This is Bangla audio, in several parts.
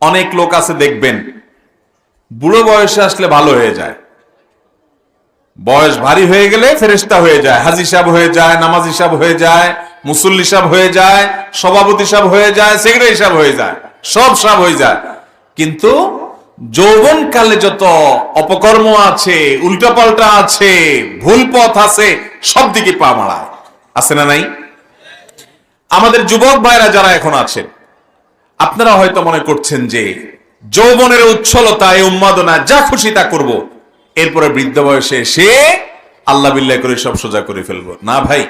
অনেক লোক আছে দেখবেন বুড়ো বয়সে আসলে ভালো হয়ে যায়, বয়স ভারী হয়ে গেলে ফেরেশতা হয়ে যায়, হাজী সাহেব হয়ে যায়, নামাজি সাহেব হয়ে যায়, মুসল্লি সাহেব হয়ে যায়, সভাপতি সাহেব হয়ে যায়, সেক্রেটারি সাহেব হয়ে যায়, সব সাহেব হয়ে যায়। কিন্তু যৌবন কালে যত অপকর্ম আছে, উল্টাপাল্টা আছে, ভুল পথ আছে, সব দিকে পা মারায়। আছে না নাই? আমাদের যুবক ভাইরা যারা এখন আছেন, আপনারা হয়তো মনে করছেন যে যৌবনের উচ্ছলতা, এই উন্মাদনা, যা খুশি তা করব, এরপরে বৃদ্ধ বয়সে সে আল্লাহ বিল্লাহ করে সব সোজা করে ফেলবো। না ভাই,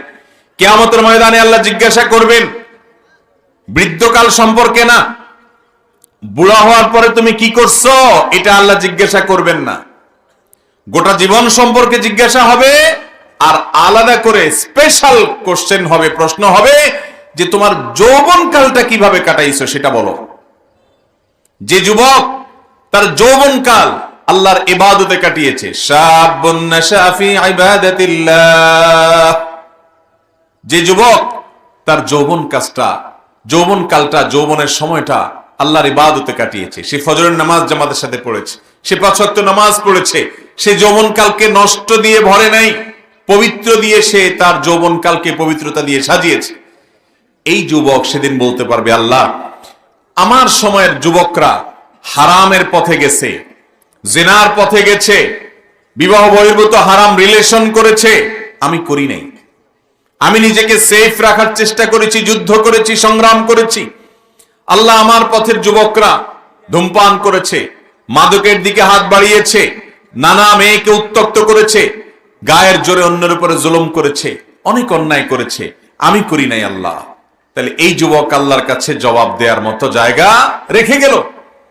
কিয়ামতের ময়দানে আল্লাহ জিজ্ঞাসা করবেন বৃদ্ধকাল সম্পর্কে না, বুড়া হওয়ার পরে তুমি কি করছো এটা আল্লাহ জিজ্ঞাসা করবেন না। গোটা জীবন সম্পর্কে জিজ্ঞাসা হবে, আর আলাদা করে স্পেশাল কোশ্চেন হবে, প্রশ্ন হবে যে তোমার যৌবন কালটা কিভাবে কাটাইছো সেটা বলো। যে যুবক তার যৌবন কাল আল্লাহর ইবাদতে কাটিয়েছে, শাবুন নাশা ফি ইবাদাতিল্লাহ, যে যুবক তার যৌবন কালটা, যৌবনের সময়টা আল্লাহর ইবাদতে কাটিয়েছে, সে ফজরের নামাজ জামাতের সাথে পড়েছে, সে 5 ওয়াক্ত নামাজ পড়েছে, সে যৌবন কালকে নষ্ট দিয়ে ভরে নাই, পবিত্র দিয়ে সে তার যৌবন কালকে পবিত্রতা দিয়ে সাজিয়েছে। এই যুবক সেদিন বলতে পারবে, আল্লাহ, আমার সময়ের যুবকরা হারামের পথে গেছে, জিনার পথে গেছে, বিবাহ বহির্ভূত হারাম রিলেশন করেছে, আমি করি নাই। আমি নিজেকে সেফ রাখার চেষ্টা করেছি, যুদ্ধ করেছি, সংগ্রাম করেছি। আল্লাহ, আমার পথের যুবকরা ধূমপান করেছে, মাদকের দিকে হাত বাড়িয়েছে, নানা মেয়েকে উত্ত্যক্ত করেছে, গায়ের জোরে অন্যের উপরে জুলুম করেছে, অনেক অন্যায় করেছে, আমি করি নাই আল্লাহ। তাহলে এই যুবক আল্লাহর কাছে জবাব দেওয়ার মতো জায়গা রেখে গেল।